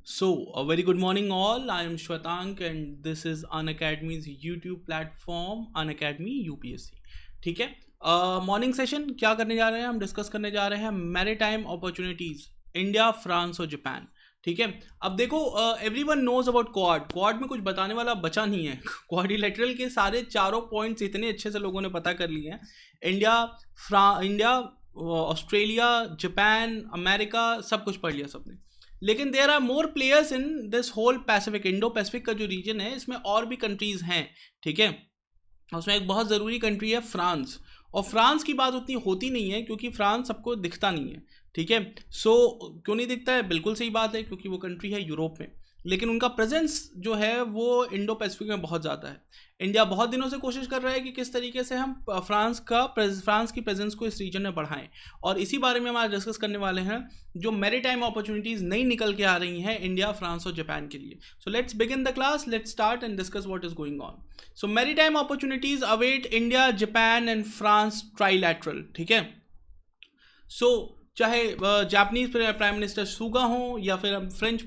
So, a very good morning, all. I am Shwetank, and this is Unacademy's YouTube platform, Unacademy UPSC. ठीक है, morning session क्या करने जा रहे हैं? हम डिस्कस करने जा रहे हैं मैरीटाइम अपॉर्चुनिटीज, इंडिया, फ्रांस और जापान. ठीक है, अब देखो, एवरीवन नोज अबाउट क्वाड में कुछ बताने वाला बचा नहीं है. क्वाड्रिलेटरल के सारे चारों पॉइंट्स इतने अच्छे से लोगों ने पता कर लिए हैं. इंडिया, ऑस्ट्रेलिया, जापान, अमेरिका, सब कुछ पढ़ लिया सबने. लेकिन there are more players in this whole Pacific, Indo Pacific का जो रीजन है इसमें और भी कंट्रीज हैं. ठीक है, उसमें एक बहुत ज़रूरी कंट्री है फ्रांस. और फ्रांस की बात उतनी होती नहीं है क्योंकि फ्रांस सबको दिखता नहीं है. ठीक है, सो क्यों नहीं दिखता है? बिल्कुल सही बात है, क्योंकि वो कंट्री है यूरोप में. लेकिन उनका प्रेजेंस जो है वो इंडो पैसिफिक में बहुत ज़्यादा है. इंडिया बहुत दिनों से कोशिश कर रहा है कि किस तरीके से हम फ्रांस की प्रेजेंस को इस रीजन में बढ़ाएं. और इसी बारे में हम आज डिस्कस करने वाले हैं जो मैरीटाइम अपॉर्चुनिटीज़ नई निकल के आ रही हैं इंडिया, फ्रांस और जापान के लिए. So let's begin the class, let's start and discuss what is going on. So maritime opportunities await India, Japan and France trilateral. ठीक है, सो चाहे जापानीज प्राइम मिनिस्टर सुगा हो, या फिर फ्रेंच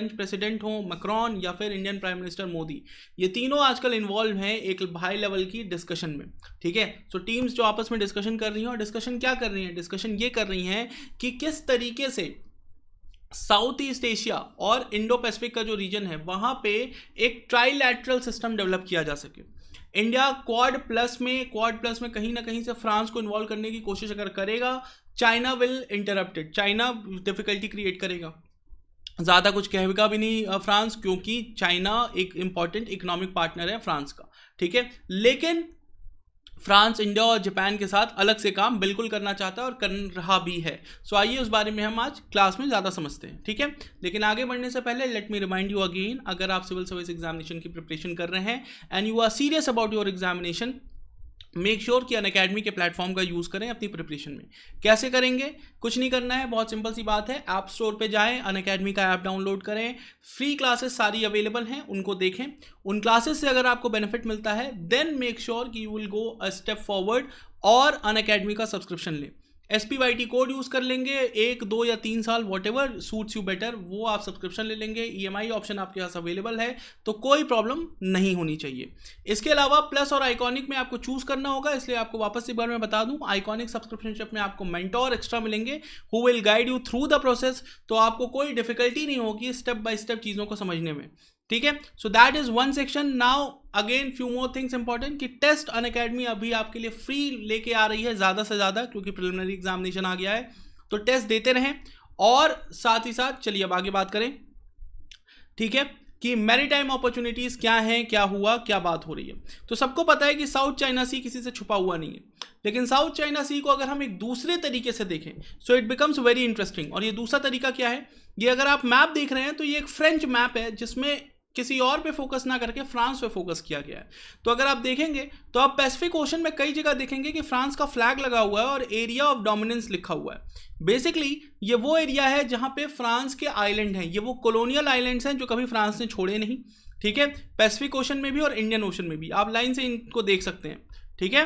प्रेसिडेंट हो मैक्रॉन, या फिर इंडियन प्राइम मिनिस्टर मोदी, ये तीनों आजकल इन्वॉल्व हैं एक हाई लेवल की डिस्कशन में. ठीक है, सो टीम्स जो आपस में डिस्कशन कर रही हैं, और डिस्कशन क्या कर रही हैं? डिस्कशन ये कर रही हैं कि किस तरीके से साउथ ईस्ट एशिया और इंडो पैसिफिक का जो रीजन है वहां पे एक ट्राइलैटरल सिस्टम डेवलप किया जा सके. इंडिया क्वाड प्लस में कहीं ना कहीं से फ्रांस को इन्वॉल्व करने की कोशिश अगर करेगा, China will interrupted, China difficulty create करेगा. ज़्यादा कुछ कहेगा भी नहीं फ्रांस, क्योंकि चाइना एक इंपॉर्टेंट इकोनॉमिक पार्टनर है फ्रांस का. ठीक है, लेकिन फ्रांस इंडिया और जापान के साथ अलग से काम बिल्कुल करना चाहता है और कर रहा भी है. सो आइए उस बारे में हम आज क्लास में ज़्यादा समझते हैं. ठीक है, लेकिन आगे बढ़ने से पहले let me remind you again, अगर आप सिविल सर्विस एग्जामिनेशन की प्रिपरेशन कर रहे हैं and you are serious about your examination, make sure कि अनअकैडमी के प्लेटफॉर्म का यूज़ करें अपनी प्रिपरेशन में. कैसे करेंगे? कुछ नहीं करना है, बहुत सिंपल सी बात है. ऐप स्टोर पे जाएं, अनअकैडमी का ऐप डाउनलोड करें, फ्री क्लासेस सारी अवेलेबल हैं, उनको देखें. उन क्लासेस से अगर आपको बेनिफिट मिलता है देन मेक श्योर कि you will go a step forward और अनअकैडमी का सब्सक्रिप्शन लें. SPYT कोड यूज़ कर लेंगे, 1, 2 या 3 साल, what ever suits you better, वो आप सब्सक्रिप्शन ले लेंगे. EMI ऑप्शन आपके पास अवेलेबल है, तो कोई प्रॉब्लम नहीं होनी चाहिए. इसके अलावा प्लस और आइकॉनिक में आपको चूज़ करना होगा, इसलिए आपको वापस एक बार मैं बता दूं, आइकॉनिक सब्सक्रिप्शनशिप में आपको मेंटोर एक्स्ट्रा मिलेंगे who will guide you through the process. तो आपको कोई डिफिकल्टी नहीं होगी स्टेप बाय स्टेप चीज़ों को समझने में. ठीक है, सो that is one section. Now again few more things important कि टेस्ट अनअकैडमी अभी आपके लिए फ्री लेके आ रही है ज़्यादा से ज़्यादा, क्योंकि प्रिलिमिनरी एग्जामिनेशन आ गया है. तो टेस्ट देते रहें, और साथ ही साथ चलिए अब आगे बात करें. ठीक है, कि मैरीटाइम अपॉर्चुनिटीज़ क्या हैं, क्या हुआ, क्या बात हो रही है. तो सबको पता है कि साउथ चाइना सी किसी से छुपा हुआ नहीं है, लेकिन साउथ चाइना सी को अगर हम एक दूसरे तरीके से देखें so it becomes very interesting. और ये दूसरा तरीका क्या है? ये अगर आप मैप देख रहे हैं तो ये एक फ्रेंच मैप है जिसमें किसी और पे फोकस ना करके फ्रांस पे फोकस किया गया है. तो अगर आप देखेंगे तो आप पैसिफिक ओशन में कई जगह देखेंगे कि फ्रांस का फ्लैग लगा हुआ है और एरिया ऑफ डोमिनेंस लिखा हुआ है. बेसिकली ये वो एरिया है जहां पे फ्रांस के आइलैंड हैं, ये वो कॉलोनियल आइलैंड्स हैं जो कभी फ्रांस ने छोड़े नहीं. ठीक है, पैसिफिक ओशन में भी और इंडियन ओशन में भी, आप लाइन से इनको देख सकते हैं. ठीक है,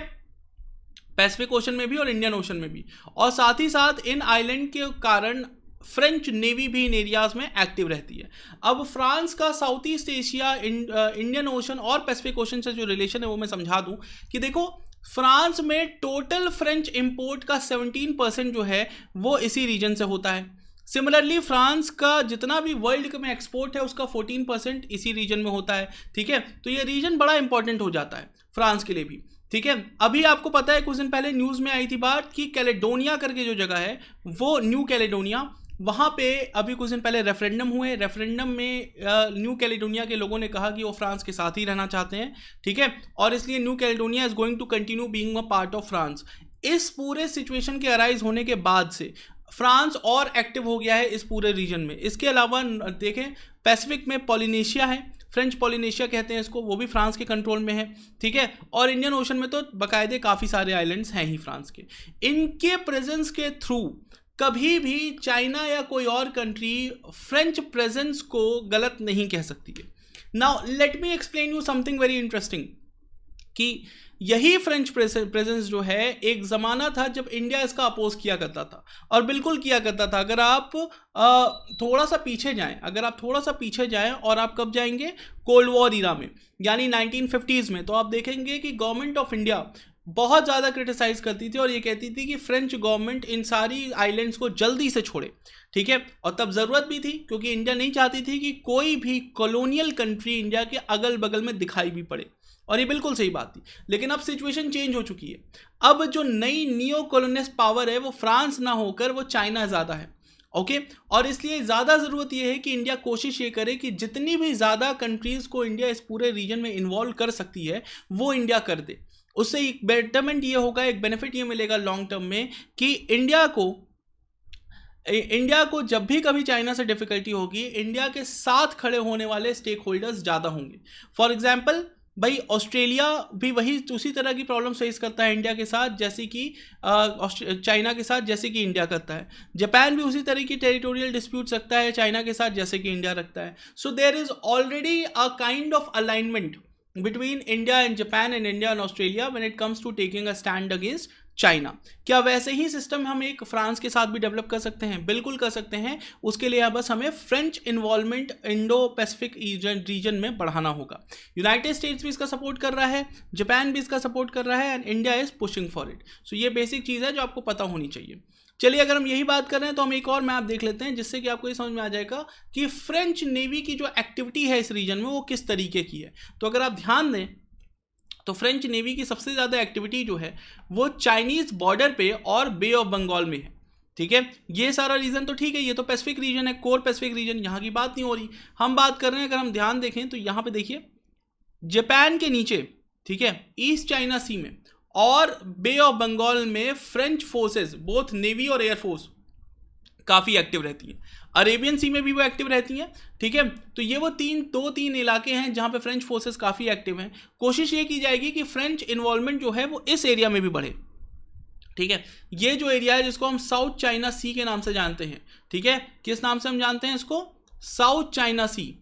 पैसिफिक ओशन में भी और इंडियन ओशन में भी. और साथ ही साथ इन आइलैंड के कारण फ्रेंच नेवी भी इन एरियाज में एक्टिव रहती है. अब फ्रांस का south east Asia, Indian ocean और पैसिफिक ओशन से जो रिलेशन है वो मैं समझा दूं कि देखो, फ्रांस में टोटल फ्रेंच इंपोर्ट का 17% जो है वो इसी रीजन से होता है. सिमिलरली फ्रांस का जितना भी वर्ल्ड में एक्सपोर्ट है उसका 14% इसी रीजन में होता है. ठीक है, तो ये रीजन बड़ा इंपॉर्टेंट हो जाता है फ्रांस के लिए भी. ठीक है, अभी आपको पता है कुछ दिन पहले न्यूज़ में आई थी बात कि कैलेडोनिया करके जो जगह है वो न्यू कैलेडोनिया, वहाँ पे अभी कुछ दिन पहले रेफरेंडम हुए. रेफरेंडम में न्यू कैलेडोनिया के लोगों ने कहा कि वो फ्रांस के साथ ही रहना चाहते हैं. ठीक है, और इसलिए New Caledonia is going to continue being a part of France. इस पूरे सिचुएशन के अराइज होने के बाद से फ्रांस और एक्टिव हो गया है इस पूरे रीजन में. इसके अलावा देखें, पैसिफिक में पॉलिनेशिया है, फ्रेंच पॉलिनेशिया कहते हैं इसको, वो भी फ्रांस के कंट्रोल में है. ठीक है, और इंडियन ओशन में तो बाकायदे काफ़ी सारे आइलैंड्स हैं ही फ्रांस के. इनके प्रेजेंस के थ्रू कभी भी चाइना या कोई और कंट्री फ्रेंच प्रेजेंस को गलत नहीं कह सकती है. Now let me explain you something very interesting कि यही फ्रेंच प्रेजेंस जो है एक ज़माना था जब इंडिया इसका अपोज किया करता था, और बिल्कुल किया करता था। अगर आप थोड़ा सा पीछे जाएं, और आप कब जाएंगे, कोल्ड वॉर ईरा में, यानी 1950s में, तो आप देखेंगे कि गवर्नमेंट ऑफ इंडिया बहुत ज़्यादा क्रिटिसाइज करती थी और ये कहती थी कि फ्रेंच गवर्नमेंट इन सारी आइलैंड्स को जल्दी से छोड़े, ठीक है। और तब ज़रूरत भी थी, क्योंकि इंडिया नहीं चाहती थी कि कोई भी कॉलोनियल कंट्री इंडिया के अगल बगल में दिखाई भी पड़े, और ये बिल्कुल सही बात थी। लेकिन अब सिचुएशन चेंज हो चुकी है। अब जो नई नियो कॉलोनिस्ट पावर है वो फ्रांस ना होकर वो चाइना ज़्यादा है, ओके। और इसलिए ज़्यादा ज़रूरत यह है कि इंडिया कोशिश ये करे कि जितनी भी ज़्यादा कंट्रीज़ को इंडिया इस पूरे रीजन में इन्वॉल्व कर सकती है वो इंडिया कर दे। उससे एक बेटरमेंट ये होगा, एक बेनिफिट ये मिलेगा लॉन्ग टर्म में कि इंडिया को जब भी कभी चाइना से डिफिकल्टी होगी, इंडिया के साथ खड़े होने वाले स्टेक होल्डर्स ज़्यादा होंगे। फॉर एग्जाम्पल भाई ऑस्ट्रेलिया भी वही उसी तरह की प्रॉब्लम फेस करता है इंडिया के साथ, जैसे कि चाइना के साथ जैसे कि इंडिया करता है। जापान भी उसी तरह की टेरिटोरियल डिस्प्यूट रखता है चाइना के साथ जैसे कि इंडिया रखता है। So there is already a kind of alignment between India and Japan and India and Australia when it comes to taking a stand against China. क्या वैसे ही सिस्टम हम एक फ्रांस के साथ भी डेवलप कर सकते हैं? बिल्कुल कर सकते हैं। उसके लिए बस हमें French involvement Indo Pacific region में बढ़ाना होगा। यूनाइटेड स्टेट्स भी इसका सपोर्ट कर रहा है, जापान भी इसका सपोर्ट कर रहा है, and India is pushing for it. So ये बेसिक चीज़ है जो आपको पता होनी चाहिए। चलिए, अगर हम यही बात कर रहे हैं तो हम एक और मैप देख लेते हैं, जिससे कि आपको ये समझ में आ जाएगा कि फ्रेंच नेवी की जो एक्टिविटी है इस रीजन में वो किस तरीके की है। तो अगर आप ध्यान दें तो फ्रेंच नेवी की सबसे ज़्यादा एक्टिविटी जो है वो चाइनीज़ बॉर्डर पे और बे ऑफ बंगाल में है, ठीक है। ये सारा रीजन तो ठीक है, ये तो पैसिफिक रीजन है, कोर पैसिफिक रीजन, यहाँ की बात नहीं हो रही। हम बात कर रहे हैं, अगर हम ध्यान देखें तो यहाँ पे देखिए जापान के नीचे, ठीक है, ईस्ट चाइना सी में और बे ऑफ बंगाल में फ्रेंच फोर्सेस, बोथ नेवी और एयरफोर्स, काफ़ी एक्टिव रहती है। अरेबियन सी में भी वो एक्टिव रहती हैं, ठीक है। तो ये वो दो तीन इलाके हैं जहाँ पे फ्रेंच फोर्सेस काफ़ी एक्टिव हैं। कोशिश ये की जाएगी कि फ्रेंच इन्वॉल्वमेंट जो है वो इस एरिया में भी बढ़े, ठीक है। ये जो एरिया है जिसको हम साउथ चाइना सी के नाम से जानते हैं, ठीक है, किस नाम से हम जानते हैं इसको? साउथ चाइना सी।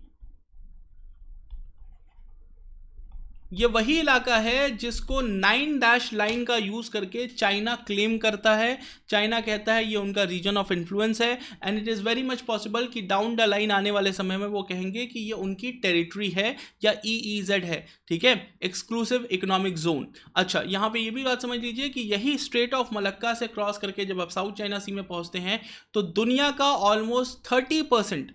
ये वही इलाका है जिसको 9 लाइन का यूज करके चाइना क्लेम करता है। चाइना कहता है ये उनका रीजन ऑफ इन्फ्लुएंस है, and it is very much possible कि डाउन द लाइन आने वाले समय में वो कहेंगे कि ये उनकी टेरिटरी है या EEZ है, ठीक है, एक्सक्लूसिव इकोनॉमिक जोन। अच्छा, यहाँ पे ये भी बात समझ लीजिए कि यही स्ट्रेट ऑफ मलक्का से क्रॉस करके जब आप साउथ चाइना सी में पहुँचते हैं तो दुनिया का ऑलमोस्ट 30%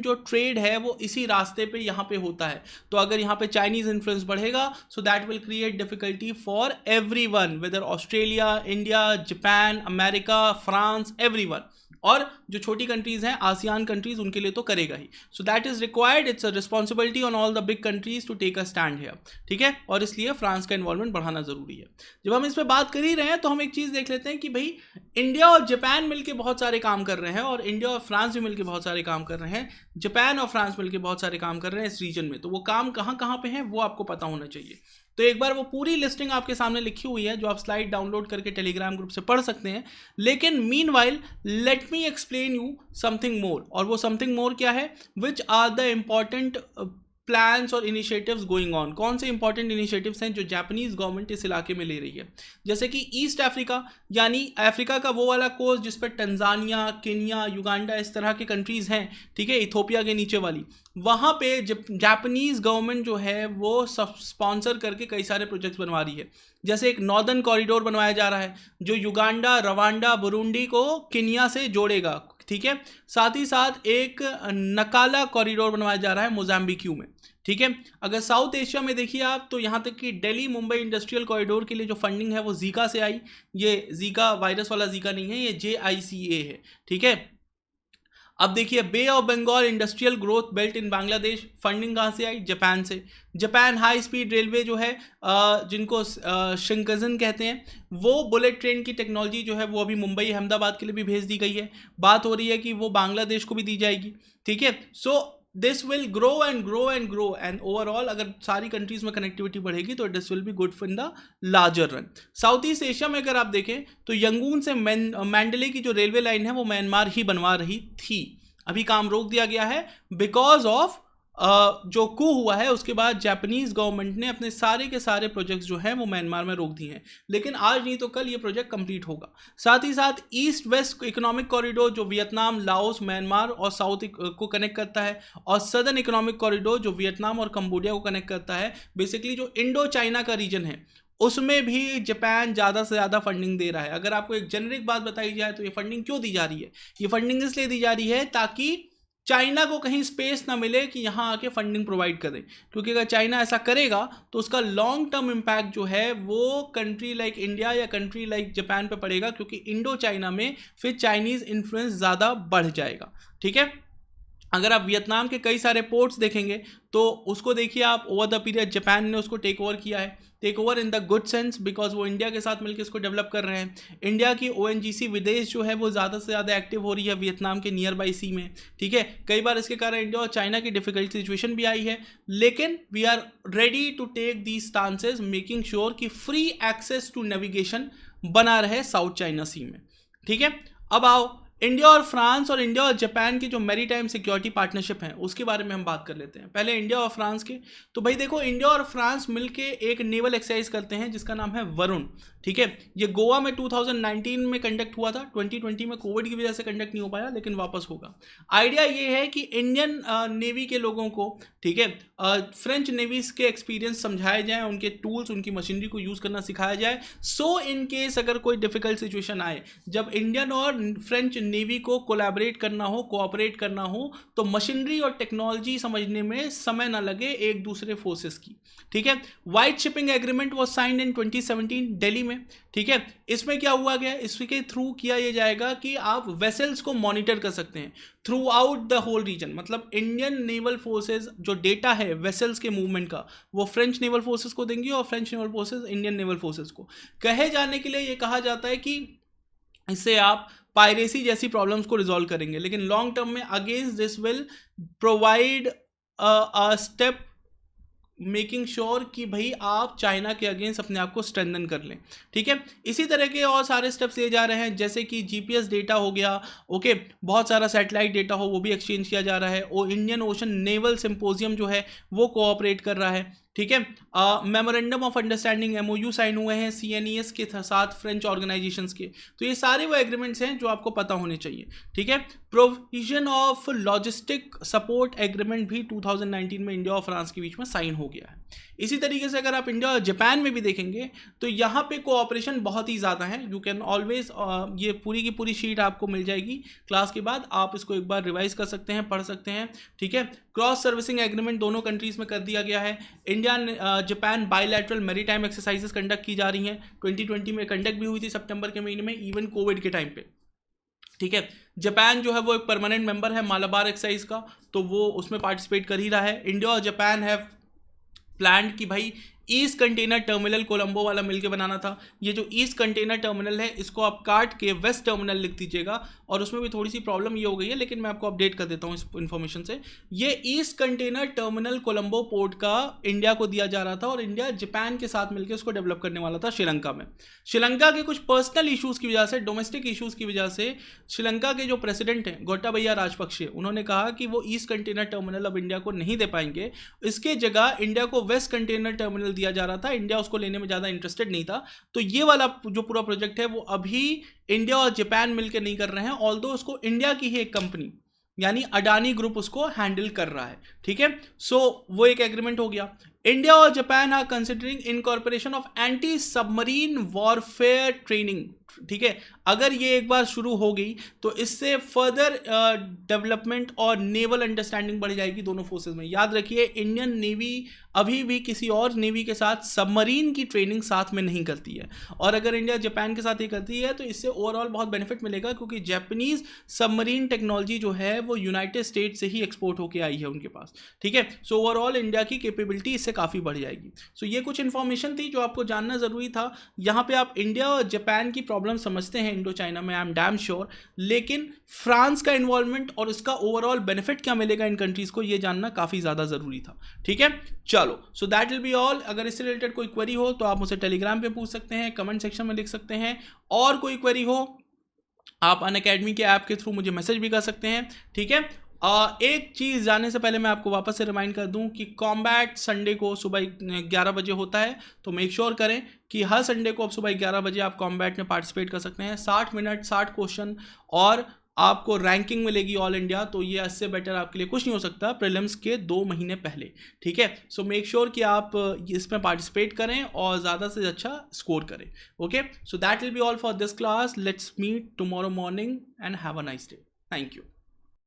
जो ट्रेड है वो इसी रास्ते पे यहाँ पे होता है। तो अगर यहाँ पे चाइनीज इन्फ्लुएंस बढ़ेगा, so that will create difficulty for everyone, whether Australia, India, Japan, America, France, everyone. और जो छोटी कंट्रीज हैं, आसियान कंट्रीज, उनके लिए तो करेगा ही। So that is required, it's a responsibility on all the big countries to take a stand here, ठीक है। और इसलिए फ्रांस का इन्वॉल्वमेंट बढ़ाना जरूरी है। जब हम इस पर बात कर ही रहे हैं तो हम एक चीज़ देख लेते हैं कि भाई इंडिया और जापान मिलकर बहुत सारे काम कर रहे हैं, और इंडिया और फ्रांस भी मिलकर बहुत सारे काम कर रहे हैं, जापान और फ्रांस मिलकर बहुत सारे काम कर रहे हैं इस रीजन में। तो वो काम कहाँ कहाँ पे हैं वो आपको पता होना चाहिए। तो एक बार वो पूरी लिस्टिंग आपके सामने लिखी हुई है, जो आप स्लाइड डाउनलोड करके टेलीग्राम ग्रुप से पढ़ सकते हैं। लेकिन meanwhile let me explain you something more, और वो समथिंग मोर क्या है? Which are the important plans और इनिशिएटिव्स गोइंग ऑन। कौन से इंपॉर्टेंट इनिशिएटिव्स हैं जो जापानीज गवर्नमेंट इस इलाके में ले रही है? जैसे कि ईस्ट अफ्रीका, यानी अफ्रीका का वो वाला कोस्ट जिस पर टंजानिया, केन्या, युगांडा, इस तरह के कंट्रीज हैं, ठीक है, इथोपिया के नीचे वाली, वहाँ पे जापानीज गवर्नमेंट जो है वो स्पॉन्सर करके कई सारे प्रोजेक्ट्स बनवा रही है। जैसे एक नॉर्दर्न कॉरिडोर बनवाया जा रहा है जो युगांडा, रवांडा, बुरुंडी को केन्या से जोड़ेगा, ठीक है। साथ ही साथ एक नकाला कॉरिडोर बनवाया जा रहा है मोजाम्बिक में, ठीक है। अगर साउथ एशिया में देखिए आप, तो यहाँ तक कि दिल्ली मुंबई इंडस्ट्रियल कॉरिडोर के लिए जो फंडिंग है वो जीका से आई। ये जीका वायरस वाला जीका नहीं है, ये JICA है, ठीक है। अब देखिए bay of Bengal industrial growth belt in Bangladesh, funding कहाँ से आई? जापान से। जापान हाई स्पीड रेलवे जो है, जिनको शिंकनसेन कहते हैं, वो बुलेट ट्रेन की टेक्नोलॉजी जो है वो अभी मुंबई अहमदाबाद के लिए भी भेज दी गई है। बात हो रही है कि वो बांग्लादेश को भी दी जाएगी, ठीक है। So this will grow and grow and grow, and overall अगर सारी कंट्रीज में कनेक्टिविटी बढ़ेगी तो this will be good for the larger run. South east Asia में अगर आप देखें तो यंगून से मैंडले की जो रेलवे लाइन है वो म्यांमार ही बनवा रही थी। अभी काम रोक दिया गया है बिकॉज ऑफ जो कू हुआ है उसके बाद जापानीज गवर्नमेंट ने अपने सारे के सारे प्रोजेक्ट्स जो हैं वो म्यांमार में रोक दिए हैं, लेकिन आज नहीं तो कल ये प्रोजेक्ट कंप्लीट होगा। साथ ही साथ ईस्ट वेस्ट इकोनॉमिक कॉरिडोर जो वियतनाम, लाओस, म्यांमार और साउथ को कनेक्ट करता है, और सदर्न इकोनॉमिक कॉरिडोर जो वियतनाम और कंबोडिया को कनेक्ट करता है, बेसिकली जो इंडो चाइना का रीजन है उसमें भी जापान ज़्यादा से ज़्यादा फंडिंग दे रहा है। अगर आपको एक जेनरिक बात बताई जाए तो ये फंडिंग क्यों दी जा रही है? ये फंडिंग इसलिए दी जा रही है ताकि चाइना को कहीं स्पेस ना मिले कि यहाँ आके फंडिंग प्रोवाइड करें, क्योंकि अगर चाइना ऐसा करेगा तो उसका लॉन्ग टर्म इम्पैक्ट जो है वो कंट्री लाइक इंडिया या कंट्री लाइक जापान पे पड़ेगा, क्योंकि इंडो चाइना में फिर चाइनीज़ इन्फ्लुएंस ज़्यादा बढ़ जाएगा। ठीक है, अगर आप वियतनाम के कई सारे पोर्ट्स देखेंगे तो उसको देखिए आप, ओवर द पीरियड जापान ने उसको टेक ओवर किया है, take over in the good sense, because वो इंडिया के साथ मिलकर इसको डेवलप कर रहे हैं। इंडिया की ONGC विदेश जो है वो ज़्यादा से ज़्यादा एक्टिव हो रही है वियतनाम के नियर बाई सी में। ठीक है, कई बार इसके कारण इंडिया और चाइना की डिफिकल्ट सिचुएशन भी आई है, लेकिन we are ready to take the stances making sure कि फ्री एक्सेस टू नेविगेशन बना रहे साउथ चाइना सी में। ठीक है, अब आओ इंडिया और फ्रांस और इंडिया और जापान की जो मैरीटाइम सिक्योरिटी पार्टनरशिप है उसके बारे में हम बात कर लेते हैं। पहले इंडिया और फ्रांस के, तो भाई देखो इंडिया और फ्रांस मिलके एक नेवल एक्सरसाइज करते हैं जिसका नाम है वरुण। ठीक है, ये गोवा में 2019 में कंडक्ट हुआ था, 2020 में कोविड की वजह से कंडक्ट नहीं हो पाया, लेकिन वापस होगा। आइडिया ये है कि इंडियन नेवी के लोगों को, ठीक है, फ्रेंच नेवी के एक्सपीरियंस समझाए जाए, उनके टूल्स, उनकी मशीनरी को यूज़ करना सिखाया जाए, सो इन केस अगर कोई डिफिकल्ट सिचुएशन आए, जब इंडियन और फ्रेंच नेवी को कोलैबोरेट करना हो, कोऑपरेट करना हो, तो मशीनरी और टेक्नोलॉजी समझने में समय ना लगे एक दूसरे फोर्सेस की। ठीक है, white shipping agreement was signed in 2017 Delhi में। ठीक है, इसमें क्या हुआ गया, इसके थ्रू किया ये जाएगा कि आप वेसल्स को मॉनिटर कर सकते हैं throughout the whole region. मतलब इंडियन नेवल फोर्सेस जो डेटा है वेसल्स के मूवमेंट का, वो फ्रेंच नेवल फोर्सेस को देंगी और French naval forces Indian naval forces को। कहे जाने के लिए ये कहा जाता है कि इससे आप पायरेसी जैसी प्रॉब्लम्स को रिजॉल्व करेंगे, लेकिन लॉन्ग टर्म में against this will provide a step making sure कि भाई आप चाइना के अगेंस्ट अपने आप को स्ट्रेंथन कर लें। ठीक है, इसी तरह के और सारे स्टेप्स लिए जा रहे हैं, जैसे कि GPS डेटा हो गया, ओके, बहुत सारा सैटेलाइट डेटा हो वो भी एक्सचेंज किया जा रहा है, और इंडियन ओशन नेवल सिंपोजियम जो है वो कोऑपरेट कर रहा है। ठीक है, memorandum of understanding MOU sign हुए हैं CNES के साथ फ्रेंच ऑर्गेनाइजेशंस के। तो ये सारे वो एग्रीमेंट्स हैं जो आपको पता होने चाहिए। ठीक है, provision of logistic support agreement भी 2019 में इंडिया और फ्रांस के बीच में साइन हो गया है। इसी तरीके से अगर आप इंडिया और जापान में भी देखेंगे तो यहाँ पे कोऑपरेशन बहुत ही ज़्यादा है। यू कैन ऑलवेज, ये पूरी की पूरी शीट आपको मिल जाएगी क्लास के बाद, आप इसको एक बार रिवाइज कर सकते हैं, पढ़ सकते हैं। ठीक है, क्रॉस सर्विसिंग एग्रीमेंट दोनों कंट्रीज में कर दिया गया है। India Japan bilateral maritime exercises conduct की जा रही हैं, 2020 में कंडक्ट भी हुई थी सितंबर के महीने में, इवन कोविड के टाइम पे। ठीक है, जापान जो है वो एक परमानेंट मेंबर है मालाबार एक्सरसाइज का, तो वो उसमें पार्टिसिपेट कर ही रहा है। इंडिया और जापान हैव प्लान कि भाई ईस्ट कंटेनर टर्मिनल कोलंबो वाला मिलके बनाना था। ये जो ईस्ट कंटेनर टर्मिनल है इसको आप काट के वेस्ट टर्मिनल लिख दीजिएगा, और उसमें भी थोड़ी सी प्रॉब्लम ये हो गई है, लेकिन मैं आपको अपडेट कर देता हूँ इस इन्फॉर्मेशन से। ये east container terminal Colombo port का इंडिया को दिया जा रहा था, और इंडिया जापान के साथ मिलकर उसको डेवलप करने वाला था श्रीलंका में। श्रीलंका के कुछ पर्सनल इशूज़ की वजह से, डोमेस्टिक इशूज़ की वजह से, श्रीलंका के जो प्रेसिडेंट हैं गोटाबया राजपक्षे, उन्होंने कहा कि वो ईस्ट कंटेनर टर्मिनल अब इंडिया को नहीं दे पाएंगे, इसके जगह इंडिया को वेस्ट कंटेनर टर्मिनल दिया जा रहा था। इंडिया उसको लेने में ज़्यादा इंटरेस्टेड नहीं था, तो ये वाला जो पूरा प्रोजेक्ट है वो अभी इंडिया और जापान मिलकर नहीं कर रहे हैं, ऑल्दो उसको इंडिया की ही एक कंपनी यानी अडानी ग्रुप उसको हैंडल कर रहा है। ठीक है, सो वो एक एग्रीमेंट हो गया। इंडिया और Japan are considering incorporation of anti submarine warfare training. ठीक है, अगर ये एक बार शुरू हो गई तो इससे फर्दर डेवलपमेंट और नेवल अंडरस्टैंडिंग बढ़ जाएगी दोनों फोर्सेस में। याद रखिए, इंडियन नेवी अभी भी किसी और नेवी के साथ सबमरीन की ट्रेनिंग साथ में नहीं करती है, और अगर इंडिया जापान के साथ ही करती है तो इससे ओवरऑल बहुत बेनिफिट मिलेगा, क्योंकि जापानीज सबमरीन टेक्नोलॉजी जो है वो यूनाइटेड स्टेट से ही एक्सपोर्ट होकर आई है उनके पास। ठीक है, सो ओवरऑल इंडिया की कैपेबिलिटी इससे काफ़ी बढ़ जाएगी। सो ये कुछ इन्फॉर्मेशन थी जो आपको जानना ज़रूरी था। यहाँ पे आप इंडिया और जापान की प्रॉब्लम समझते हैं इंडो चाइना में, आई एम डैम श्योर, लेकिन फ्रांस का इन्वॉल्वमेंट और इसका ओवरऑल बेनिफिट क्या मिलेगा इन कंट्रीज़ को, ये जानना काफ़ी ज़्यादा ज़रूरी था। ठीक है, चलो, सो दैट विल बी ऑल। अगर इससे रिलेटेड कोई क्वेरी हो तो आप मुझे टेलीग्राम पे पूछ सकते हैं, कमेंट सेक्शन में लिख सकते हैं, और कोई क्वेरी हो आप अनअकैडमी के ऐप के थ्रू मुझे मैसेज भी कर सकते हैं। ठीक है, एक चीज़ जाने से पहले मैं आपको वापस से रिमाइंड कर दूं कि कॉम्बैट संडे को सुबह 11 बजे होता है, तो मेक श्योर करें कि हर संडे को आप सुबह 11 बजे आप कॉम्बैट में पार्टिसिपेट कर सकते हैं। 60 मिनट 60 क्वेश्चन और आपको रैंकिंग मिलेगी ऑल इंडिया, तो ये इससे बेटर आपके लिए कुछ नहीं हो सकता प्रीलिम्स के 2 महीने पहले, ठीक है। सो मेक श्योर कि आप इसमें पार्टिसिपेट करें और ज़्यादा से अच्छा स्कोर करें। Okay, so that will be all for this class. Let's meet tomorrow morning and have a nice day. Thank you.